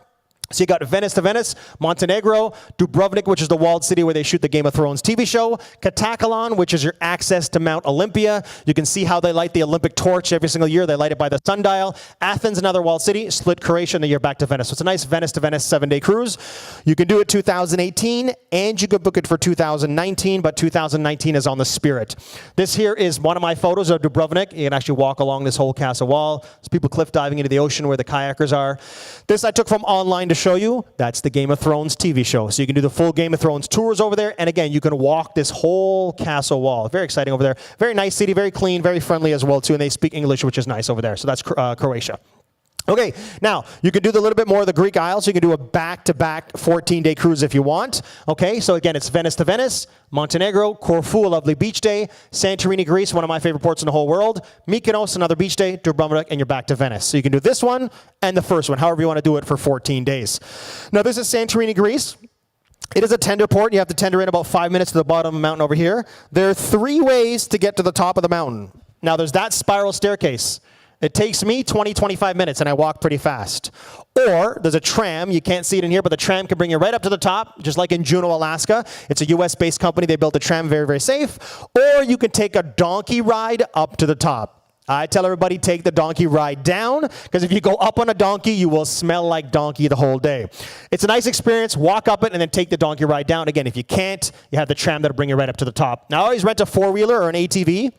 So you got Venice to Venice, Montenegro, Dubrovnik, which is the walled city where they shoot the Game of Thrones TV show, Katakalon, which is your access to Mount Olympia. You can see how they light the Olympic torch every single year. They light it by the sundial. Athens, another walled city, Split, Croatia, and then you're back to Venice. So it's a nice Venice to Venice 7-day cruise. You can do it 2018, and you can book it for 2019, but 2019 is on the Spirit. This here is one of my photos of Dubrovnik. You can actually walk along this whole castle wall. There's people cliff diving into the ocean where the kayakers are. This I took from online to show you. That's the Game of Thrones TV show. So you can do the full Game of Thrones tours over there. And again, you can walk this whole castle wall. Very exciting over there. Very nice city, very clean, very friendly as well too. And they speak English, which is nice over there. So that's Croatia. Okay, now, you can do the little bit more of the Greek Isles. You can do a back-to-back 14-day cruise if you want. Okay, so again, it's Venice to Venice, Montenegro, Corfu, a lovely beach day, Santorini, Greece, one of my favorite ports in the whole world, Mykonos, another beach day, Dubrovnik, and you're back to Venice. So you can do this one and the first one, however you want to do it for 14 days. Now, this is Santorini, Greece. It is a tender port. You have to tender in about 5 minutes to the bottom of the mountain over here. There are 3 ways to get to the top of the mountain. Now, there's that spiral staircase. It takes me 20, 25 minutes, and I walk pretty fast. Or there's a tram. You can't see it in here, but the tram can bring you right up to the top, just like in Juneau, Alaska. It's a U.S.-based company. They built a tram, very, very safe. Or you can take a donkey ride up to the top. I tell everybody, take the donkey ride down, because if you go up on a donkey, you will smell like donkey the whole day. It's a nice experience. Walk up it and then take the donkey ride down. Again, if you can't, you have the tram that'll bring you right up to the top. Now, I always rent a 4-wheeler or an ATV.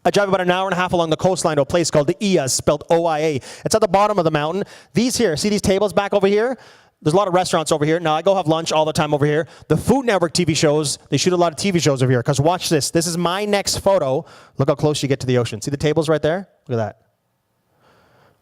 I drive about an hour and a half along the coastline to a place called the Ia, spelled O-I-A. It's at the bottom of the mountain. These here, see these tables back over here? There's a lot of restaurants over here. Now, I go have lunch all the time over here. The Food Network TV shows, they shoot a lot of TV shows over here, because watch this. This is my next photo. Look how close you get to the ocean. See the tables right there? Look at that.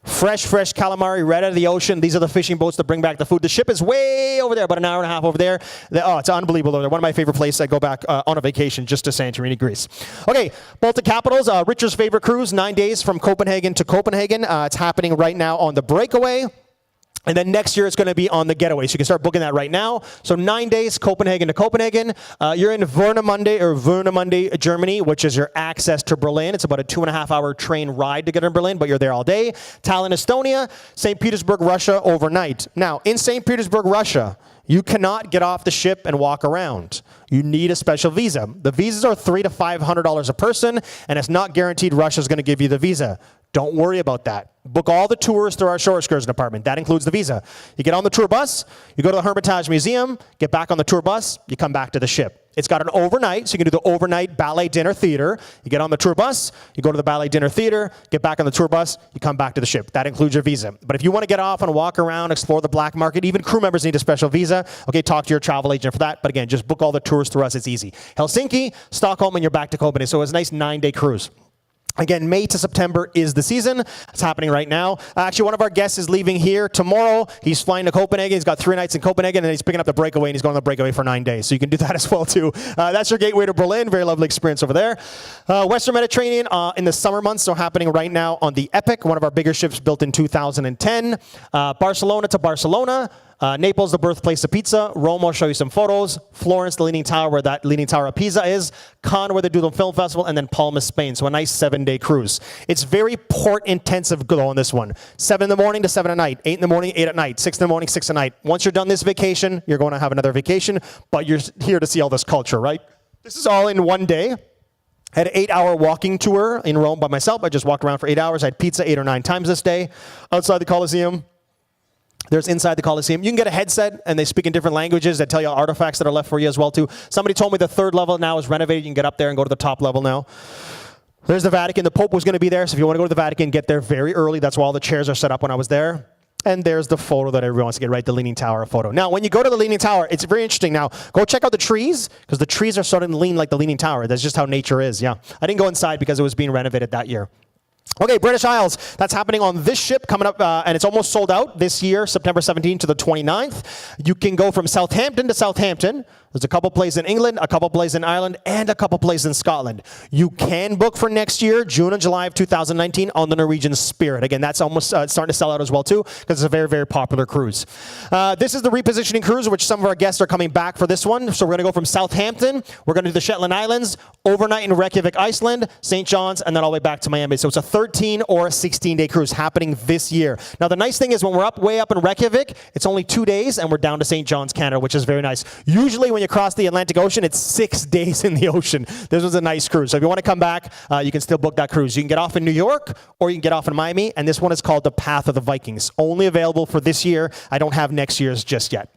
Fresh calamari right out of the ocean. These are the fishing boats that bring back the food. The ship is way over there, about an hour and a half over there. Oh, it's unbelievable. They're one of my favorite places. I go back on a vacation just to Santorini, Greece. Okay, Baltic capitals. Richard's favorite cruise, 9 days from Copenhagen to Copenhagen. It's happening right now on the Breakaway. And then next year it's going to be on the Getaway. So you can start booking that right now. So 9 days, Copenhagen to Copenhagen. You're in Warnemünde, Germany, which is your access to Berlin. It's about a 2.5-hour train ride to get in Berlin, but you're there all day. Tallinn, Estonia. St. Petersburg, Russia, overnight. Now, in St. Petersburg, Russia, you cannot get off the ship and walk around. You need a special visa. The visas are $300 to $500 a person, and it's not guaranteed Russia's going to give you the visa. Don't worry about that. book all the tours through our shore excursion department. That includes the visa. You get on the tour bus, you go to the Hermitage Museum, get back on the tour bus, you come back to the ship. It's got an overnight, so you can do the overnight ballet dinner theater. You get on the tour bus, you go to the ballet dinner theater, get back on the tour bus, you come back to the ship. That includes your visa. But if you want to get off and walk around, explore the black market, even crew members need a special visa. Okay, talk to your travel agent for that. But again, just book all the tours through us. It's easy. Helsinki, Stockholm, and you're back to Copenhagen. So it's a nice 9-day cruise. Again, May to September is the season. It's happening right now. Actually, one of our guests is leaving here tomorrow. He's flying to Copenhagen. He's got 3 nights in Copenhagen, and he's picking up the breakaway, and he's going on the breakaway for 9 days. So you can do that as well, too. That's your gateway to Berlin. Very lovely experience over there. Western Mediterranean in the summer months are happening right now on the Epic, one of our bigger ships built in 2010. Barcelona to Barcelona. Naples, the birthplace of pizza. Rome, I'll show you some photos. Florence, the Leaning Tower, where that Leaning Tower of Pisa is. Cannes, where they do the film festival. And then Palma, Spain. So a nice 7-day cruise. It's very port-intensive go on this one. 7 in the morning to 7 at night. 8 in the morning, 8 at night. 6 in the morning, 6 at night. Once you're done this vacation, you're going to have another vacation. But you're here to see all this culture, right? This is all in one day. I had an 8-hour walking tour in Rome by myself. I just walked around for 8 hours. I had pizza 8 or 9 times this day. Outside the Colosseum. There's inside the Colosseum. You can get a headset, and they speak in different languages that tell you artifacts that are left for you as well, too. Somebody told me the 3rd level now is renovated. You can get up there and go to the top level now. There's the Vatican. The Pope was going to be there, so if you want to go to the Vatican, get there very early. That's why all the chairs are set up when I was there. And there's the photo that everyone wants to get, right? The Leaning Tower photo. Now, when you go to the Leaning Tower, it's very interesting. Now, go check out the trees, because the trees are starting to lean like the Leaning Tower. That's just how nature is, yeah. I didn't go inside because it was being renovated that year. Okay, British Isles. That's happening on this ship coming up, and it's almost sold out this year, September 17th to the 29th. You can go from Southampton to Southampton. There's a couple places in England, a couple places in Ireland, and a couple places in Scotland. You can book for next year, June and July of 2019, on the Norwegian Spirit. Again, that's almost starting to sell out as well, too, because it's a very, very popular cruise. This is the repositioning cruise, which some of our guests are coming back for this one. So we're going to go from Southampton. We're going to do the Shetland Islands, overnight in Reykjavik, Iceland, St. John's, and then all the way back to Miami. So it's a 13 or a 16-day cruise happening this year. Now, the nice thing is when we're way up in Reykjavik, it's only 2 days, and we're down to St. John's, Canada, which is very nice. Usually when you cross the Atlantic Ocean, it's 6 days in the ocean. This was a nice cruise. So if you want to come back, you can still book that cruise. You can get off in New York, or you can get off in Miami, and this one is called the Path of the Vikings. Only available for this year. I don't have next year's just yet.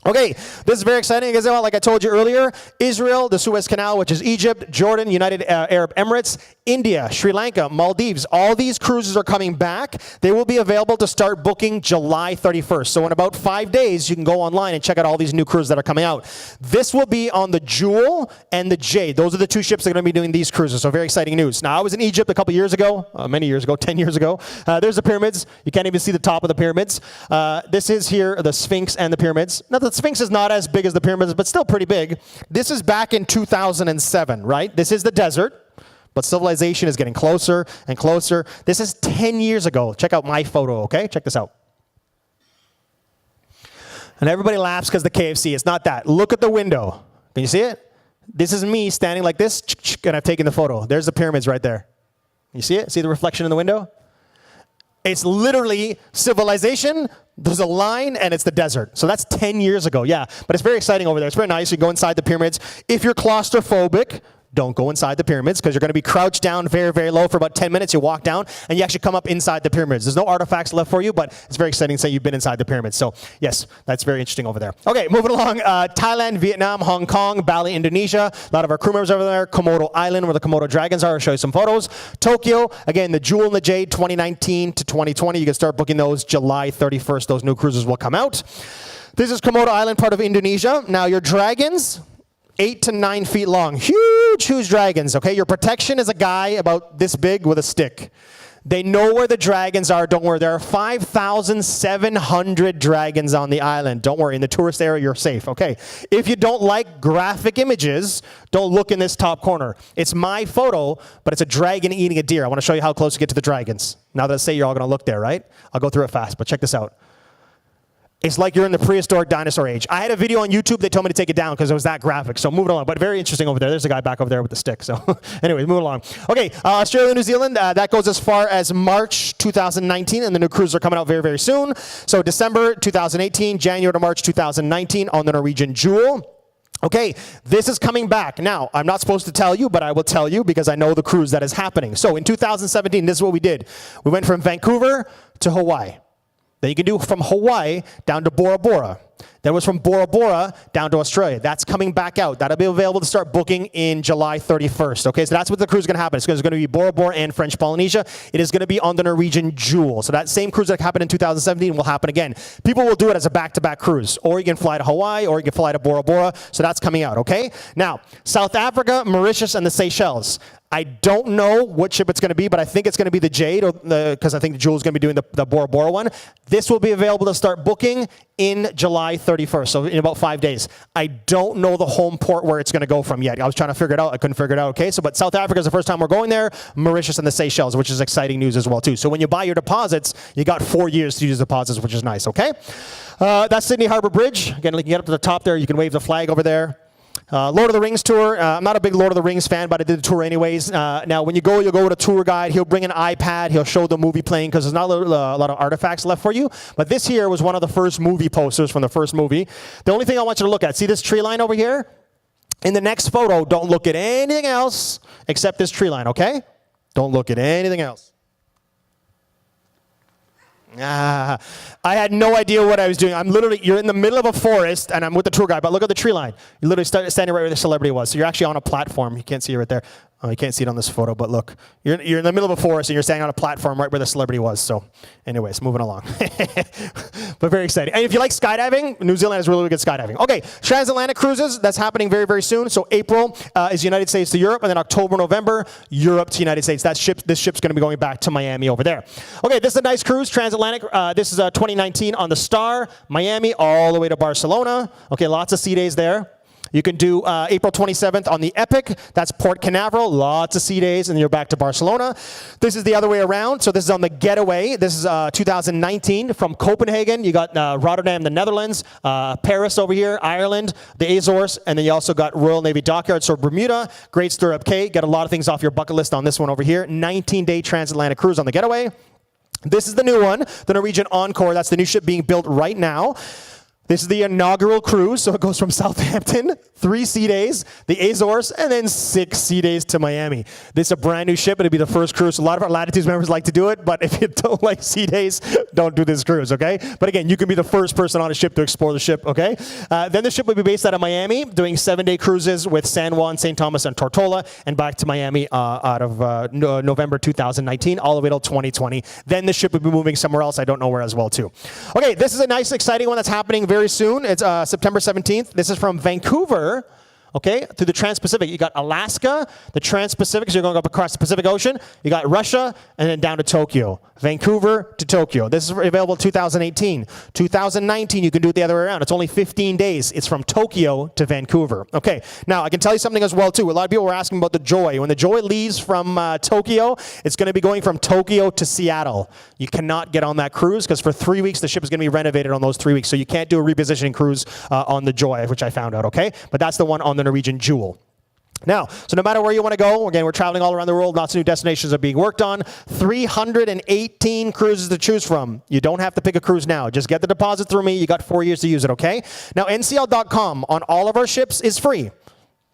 Okay, this is very exciting. Like I told you earlier, Israel, the Suez Canal, which is Egypt, Jordan, United Arab Emirates, India, Sri Lanka, Maldives, all these cruises are coming back. They will be available to start booking July 31st. So in about 5 days, you can go online and check out all these new cruises that are coming out. This will be on the Jewel and the Jade. Those are the 2 ships that are going to be doing these cruises. So very exciting news. Now, I was in Egypt a couple years ago, many years ago, 10 years ago. There's the pyramids. You can't even see the top of the pyramids. This is here, the Sphinx and the pyramids. Now, the Sphinx is not as big as the pyramids, but still pretty big. This is back in 2007, right? This is the desert, but civilization is getting closer and closer. This is 10 years ago. Check out my photo, okay? Check this out. And everybody laughs because the KFC. It's not that. Look at the window. Can you see it? This is me standing like this, and I've taken the photo. There's the pyramids right there. You see it? See the reflection in the window? It's literally civilization, there's a line, and it's the desert. So that's 10 years ago, yeah. But it's very exciting over there. It's very nice. You go inside the pyramids. If you're claustrophobic, don't go inside the pyramids because you're going to be crouched down very, very low for about 10 minutes. You walk down, and you actually come up inside the pyramids. There's no artifacts left for you, but it's very exciting to say you've been inside the pyramids. So, yes, that's very interesting over there. Okay, moving along. Thailand, Vietnam, Hong Kong, Bali, Indonesia. A lot of our crew members over there. Komodo Island, where the Komodo dragons are. I'll show you some photos. Tokyo, again, the Jewel and the Jade, 2019 to 2020. You can start booking those July 31st. Those new cruises will come out. This is Komodo Island, part of Indonesia. Now, your dragons, 8 to 9 feet long. Huge dragons, okay? Your protection is a guy about this big with a stick. They know where the dragons are. Don't worry. There are 5,700 dragons on the island. Don't worry. In the tourist area, you're safe, okay? If you don't like graphic images, don't look in this top corner. It's my photo, but it's a dragon eating a deer. I want to show you how close you get to the dragons. Now that I say you're all going to look there, right? I'll go through it fast, but check this out. It's like you're in the prehistoric dinosaur age. I had a video on YouTube. They told me to take it down because it was that graphic. So moving along. But very interesting over there. There's a guy back over there with the stick. So anyways, moving along. Okay, Australia, New Zealand. That goes as far as March 2019. And the new cruises are coming out very, very soon. So December 2018, January to March 2019 on the Norwegian Jewel. Okay, this is coming back. Now, I'm not supposed to tell you, but I will tell you because I know the cruise that is happening. So in 2017, this is what we did. We went from Vancouver to Hawaii. Then you can do from Hawaii down to Bora Bora. Then it was from Bora Bora down to Australia. That's coming back out. That'll be available to start booking in July 31st. Okay, so that's what the cruise is going to happen. It's going to be Bora Bora and French Polynesia. It is going to be on the Norwegian Jewel. So that same cruise that happened in 2017 will happen again. People will do it as a back-to-back cruise. Or you can fly to Hawaii, or you can fly to Bora Bora. So that's coming out, okay? Now, South Africa, Mauritius, and the Seychelles. I don't know what ship it's going to be, but I think it's going to be the Jade, because I think the Jewel is going to be doing the Bora Bora one. This will be available to start booking in July 31st, so in about 5 days. I don't know the home port where it's going to go from yet. I was trying to figure it out. I couldn't figure it out, okay? So, but South Africa is the first time we're going there, Mauritius and the Seychelles, which is exciting news as well, too. So when you buy your deposits, you got 4 years to use deposits, which is nice, okay? That's Sydney Harbor Bridge. Again, you can get up to the top there. You can wave the flag over there. Lord of the Rings tour. I'm not a big Lord of the Rings fan, but I did the tour anyways. Now, when you go, you'll go with a tour guide. He'll bring an iPad. He'll show the movie playing because there's not a lot of artifacts left for you. But this here was one of the first movie posters from the first movie. The only thing I want you to look at, see this tree line over here? In the next photo, don't look at anything else except this tree line, okay? Don't look at anything else. I had no idea what I was doing. You're in the middle of a forest, and I'm with the tour guide, but look at the tree line. You're literally standing right where the celebrity was. So you're actually on a platform. You can't see it right there. Oh, you can't see it on this photo, but look. You're in the middle of a forest, and you're standing on a platform right where the celebrity was. So anyways, moving along. But very exciting. And if you like skydiving, New Zealand has really, really good skydiving. Okay, transatlantic cruises, that's happening very, very soon. So April is United States to Europe, and then October, November, Europe to United States. This ship's going to be going back to Miami over there. Okay, this is a nice cruise, transatlantic. This is 2019 on the Star, Miami, all the way to Barcelona. Okay, lots of sea days there. You can do April 27th on the Epic. That's Port Canaveral. Lots of sea days, and you're back to Barcelona. This is the other way around. So this is on the Getaway. This is 2019 from Copenhagen. You got Rotterdam, the Netherlands, Paris over here, Ireland, the Azores, and then you also got Royal Navy Dockyard. So Bermuda, Great Stirrup Cay. Got a lot of things off your bucket list on this one over here. 19-day transatlantic cruise on the Getaway. This is the new one, the Norwegian Encore. That's the new ship being built right now. This is the inaugural cruise, so it goes from Southampton, 3 sea days, the Azores, and then 6 sea days to Miami. This is a brand new ship. It'll be the first cruise. A lot of our Latitudes members like to do it, but if you don't like sea days, don't do this cruise, okay? But again, you can be the first person on a ship to explore the ship, okay? Then the ship will be based out of Miami, doing 7-day cruises with San Juan, St. Thomas, and Tortola, and back to Miami out of November 2019, all the way till 2020. Then the ship will be moving somewhere else. I don't know where as well, too. Okay, this is a nice, exciting one that's happening very soon. It's September 17th. This is from Vancouver, okay, through the Trans-Pacific. You got Alaska, the Trans-Pacific, so you're going up across the Pacific Ocean. You got Russia, and then down to Tokyo. Vancouver to Tokyo. This is available 2018. 2019, you can do it the other way around. It's only 15 days. It's from Tokyo to Vancouver. Okay, now I can tell you something as well, too. A lot of people were asking about the Joy. When the Joy leaves from Tokyo, it's going to be going from Tokyo to Seattle. You cannot get on that cruise because for 3 weeks, the ship is going to be renovated on those 3 weeks. So you can't do a repositioning cruise on the Joy, which I found out, okay? But that's the one on the Norwegian Jewel. Now, so no matter where you want to go, again, we're traveling all around the world. Lots of new destinations are being worked on. 318 cruises to choose from. You don't have to pick a cruise now. Just get the deposit through me. You got 4 years to use it, okay? Now, ncl.com on all of our ships is free.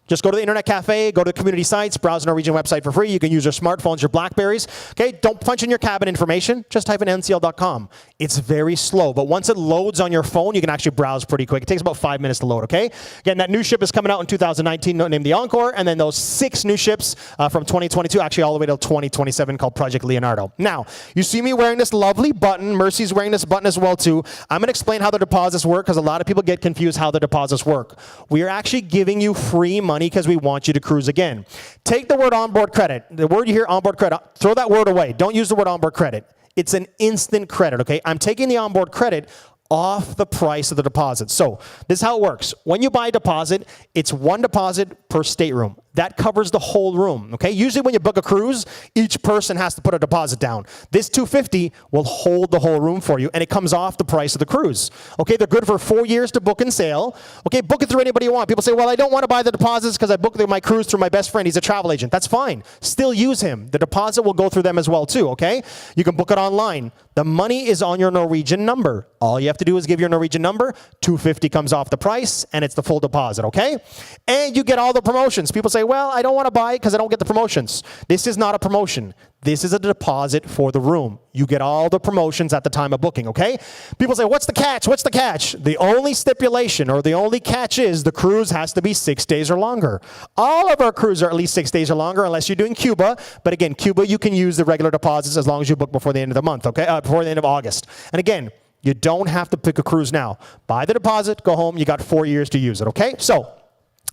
Just go to the internet cafe, go to the community sites, browse the Norwegian website for free. You can use your smartphones, your Blackberries. Okay, don't punch in your cabin information. Just type in ncl.com. It's very slow, but once it loads on your phone, you can actually browse pretty quick. It takes about 5 minutes to load, okay? Again, that new ship is coming out in 2019 named the Encore, and then those 6 new ships from 2022, actually all the way till 2027 called Project Leonardo. Now, you see me wearing this lovely button. Mercy's wearing this button as well, too. I'm going to explain how the deposits work because a lot of people get confused how the deposits work. We are actually giving you free money because we want you to cruise again. Take the word onboard credit. The word you hear, onboard credit, throw that word away. Don't use the word onboard credit. It's an instant credit, okay? I'm taking the onboard credit off the price of the deposit. So this is how it works. When you buy a deposit, it's 1 deposit per stateroom. That covers the whole room, okay? Usually when you book a cruise, each person has to put a deposit down. This $250 will hold the whole room for you, and it comes off the price of the cruise. Okay, they're good for 4 years to book and sail. Okay, book it through anybody you want. People say, well, I don't want to buy the deposits because I booked my cruise through my best friend. He's a travel agent. That's fine. Still use him. The deposit will go through them as well too, okay? You can book it online. The money is on your Norwegian number. All you have to do is give your Norwegian number. $250 comes off the price, and it's the full deposit, okay? And you get all the promotions. People say, well, I don't want to buy it because I don't get the promotions. This is not a promotion. This is a deposit for the room. You get all the promotions at the time of booking, okay? People say, what's the catch? What's the catch? The only stipulation or the only catch is the cruise has to be 6 days or longer. All of our cruises are at least 6 days or longer unless you're doing Cuba. But again, Cuba, you can use the regular deposits as long as you book before the end of the month, okay? Before the end of August. And again, you don't have to pick a cruise now. Buy the deposit, go home, you got 4 years to use it, okay? So,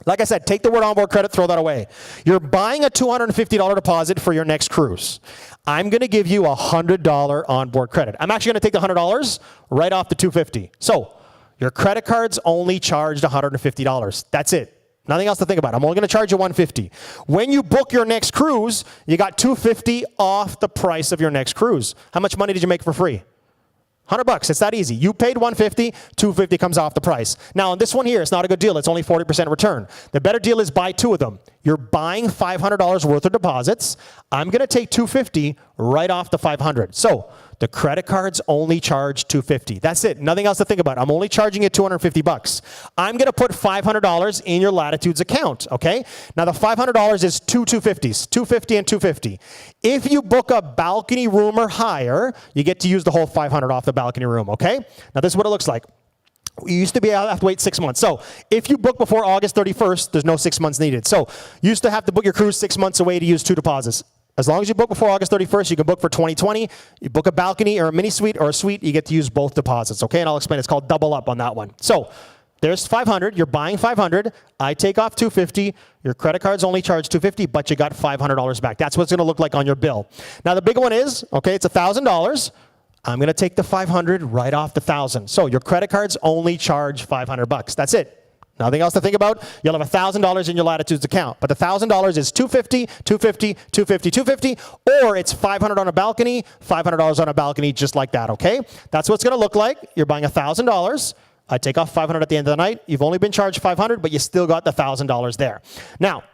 like I said, take the word onboard credit, throw that away. You're buying a $250 deposit for your next cruise. I'm going to give you a $100 onboard credit. I'm actually going to take the $100 right off the $250. So your credit card's only charged $150. That's it. Nothing else to think about. I'm only going to charge you $150. When you book your next cruise, you got $250 off the price of your next cruise. How much money did you make for free? $100. It's that easy. You paid $150, $250 comes off the price. Now, on this one here, it's not a good deal. It's only 40% return. The better deal is buy two of them. You're buying $500 worth of deposits. I'm going to take $250 right off the $500. So the credit cards only charge $250. That's it. Nothing else to think about. I'm only charging you $250. I'm going to put $500 in your Latitudes account, okay? Now, the $500 is two $250s, $250 and $250. If you book a balcony room or higher, you get to use the whole $500 off the balcony room, okay? Now, this is what it looks like. You used to be able to have to wait 6 months. So if you book before August 31st, there's no 6 months needed. So you used to have to book your cruise 6 months away to use two deposits. As long as you book before August 31st, you can book for 2020. You book a balcony or a mini suite or a suite, you get to use both deposits, okay? And I'll explain. It's called double up on that one. So there's $500. You're buying $500. I take off $250. Your credit card's only charged $250, but you got $500 back. That's what it's going to look like on your bill. Now, the big one is, okay, it's $1,000. I'm going to take the $500 right off the $1,000. So your credit cards only charge $500. That's it. Nothing else to think about. You'll have $1,000 in your Latitudes account. But the $1,000 is $250, $250, $250, $250, or it's $500 on a balcony, $500 on a balcony, just like that, okay? That's what it's going to look like. You're buying $1,000. I take off $500 at the end of the night. You've only been charged $500, but you still got the $1,000 there. Now,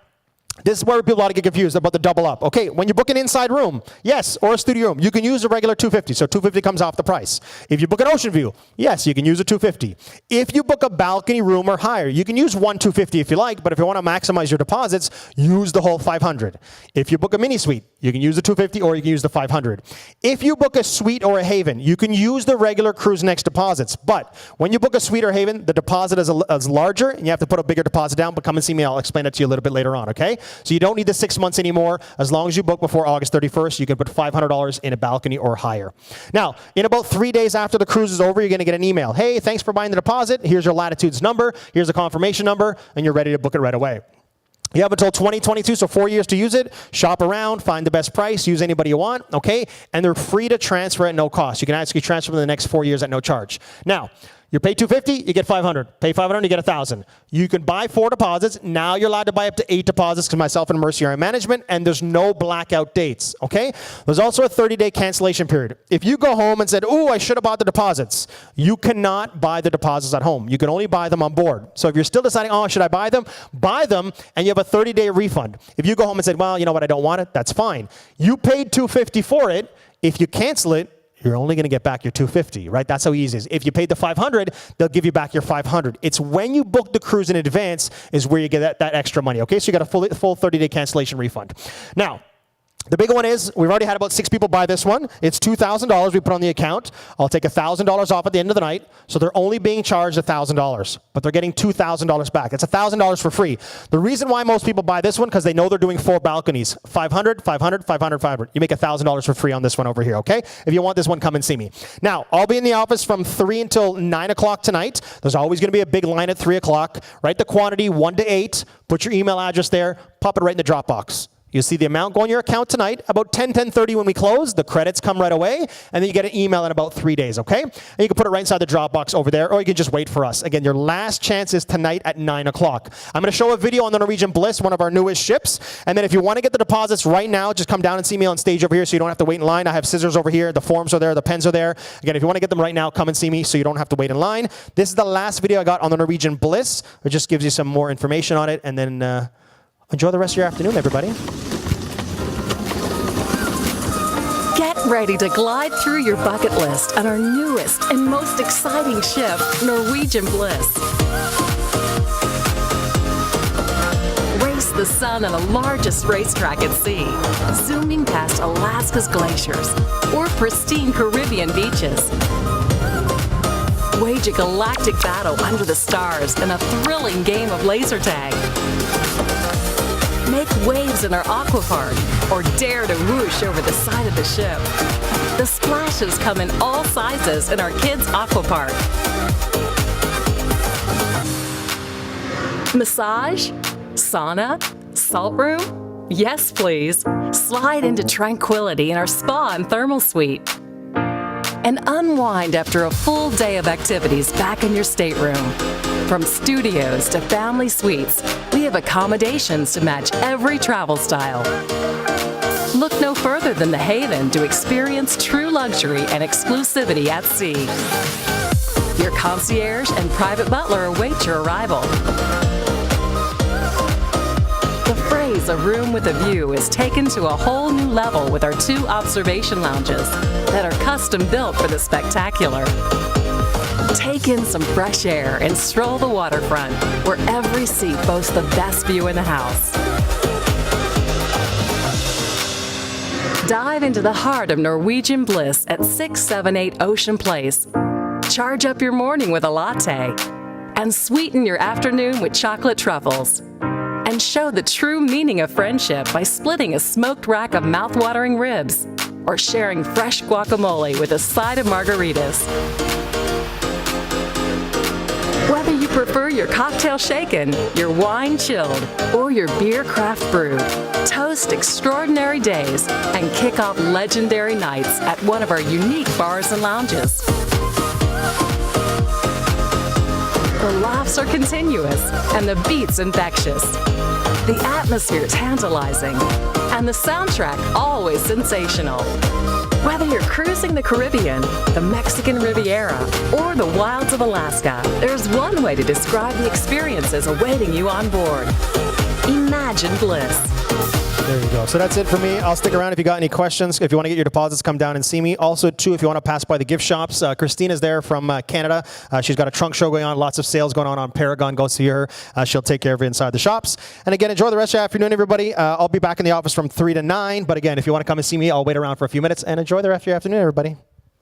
this is where people ought to get confused about the double up. Okay, when you book an inside room, yes, or a studio room, you can use a regular $250, so $250 comes off the price. If you book an ocean view, yes, you can use a $250. If you book a balcony room or higher, you can use one $250 if you like, but if you want to maximize your deposits, use the whole $500. If you book a mini suite, you can use the $250 or you can use the $500. If you book a suite or a haven, you can use the regular cruise next deposits, but when you book a suite or haven, the deposit is larger and you have to put a bigger deposit down, but come and see me, I'll explain it to you a little bit later on, okay? So you don't need the 6 months anymore. As long as you book before August 31st, you can put $500 in a balcony or higher. Now, in about 3 days after the cruise is over, you're going to get an email. Hey, thanks for buying the deposit. Here's your Latitudes number. Here's a confirmation number, and you're ready to book it right away. You have until 2022, so 4 years to use it. Shop around, find the best price, use anybody you want, okay? And they're free to transfer at no cost. You can actually transfer them in the next 4 years at no charge. Now, you pay $250, you get $500. Pay $500, you get $1,000. You can buy 4 deposits. Now you're allowed to buy up to 8 deposits because myself and Mercy are in management, and there's no blackout dates, okay? There's also a 30-day cancellation period. If you go home and said, ooh, I should have bought the deposits, you cannot buy the deposits at home. You can only buy them on board. So if you're still deciding, oh, should I buy them, and you have a 30-day refund. If you go home and said, well, you know what, I don't want it, that's fine. You paid $250 for it. If you cancel it, you're only going to get back your $250, right? That's how easy it is. If you paid the $500, they'll give you back your $500. It's when you book the cruise in advance is where you get that extra money, okay? So you got a full 30-day cancellation refund. Now, the big one is, we've already had about 6 people buy this one. It's $2,000 we put on the account. I'll take $1,000 off at the end of the night. So they're only being charged $1,000, but they're getting $2,000 back. It's $1,000 for free. The reason why most people buy this one, because they know they're doing 4 balconies. 500, 500, 500, 500. You make $1,000 for free on this one over here, okay? If you want this one, come and see me. Now, I'll be in the office from 3 until 9 o'clock tonight. There's always going to be a big line at 3 o'clock. Write the quantity 1 to 8. Put your email address there. Pop it right in the Dropbox. You'll see the amount go in your account tonight. About 10:30 when we close, the credits come right away, and then you get an email in about 3 days, okay? And you can put it right inside the Dropbox over there, or you can just wait for us. Again, your last chance is tonight at 9 o'clock. I'm going to show a video on the Norwegian Bliss, one of our newest ships, and then if you want to get the deposits right now, just come down and see me on stage over here so you don't have to wait in line. I have scissors over here, the forms are there, the pens are there. Again, if you want to get them right now, come and see me so you don't have to wait in line. This is the last video I got on the Norwegian Bliss. It just gives you some more information on it, and then enjoy the rest of your afternoon, everybody. Get ready to glide through your bucket list on our newest and most exciting ship, Norwegian Bliss. Race the sun on the largest racetrack at sea, zooming past Alaska's glaciers or pristine Caribbean beaches. Wage a galactic battle under the stars in a thrilling game of laser tag. Make waves in our aqua park or dare to whoosh over the side of the ship. The splashes come in all sizes in our kids' aqua park. Massage? Sauna? Salt room? Yes, please. Slide into tranquility in our spa and thermal suite. And unwind after a full day of activities back in your stateroom. From studios to family suites, we have accommodations to match every travel style. Look no further than the Haven to experience true luxury and exclusivity at sea. Your concierge and private butler await your arrival. The phrase "a room with a view" is taken to a whole new level with our 2 observation lounges that are custom built for the spectacular. Take in some fresh air and stroll the waterfront, where every seat boasts the best view in the house. Dive into the heart of Norwegian Bliss at 678 Ocean Place. Charge up your morning with a latte, and sweeten your afternoon with chocolate truffles. And show the true meaning of friendship by splitting a smoked rack of mouth-watering ribs, or sharing fresh guacamole with a side of margaritas. Whether you prefer your cocktail shaken, your wine chilled, or your beer craft brewed, toast extraordinary days and kick off legendary nights at one of our unique bars and lounges. The laughs are continuous and the beats infectious. The atmosphere tantalizing and the soundtrack always sensational. Whether you're cruising the Caribbean, the Mexican Riviera, or the wilds of Alaska, there's one way to describe the experiences awaiting you on board. Imagine bliss. There you go. So that's it for me. I'll stick around if you got any questions. If you want to get your deposits, come down and see me. Also, too, if you want to pass by the gift shops, Christina's there from Canada. She's got a trunk show going on, lots of sales going on Paragon. Go see her. She'll take care of you inside the shops. And again, enjoy the rest of your afternoon, everybody. I'll be back in the office from 3 to 9. But again, if you want to come and see me, I'll wait around for a few minutes. And enjoy the rest of your afternoon, everybody.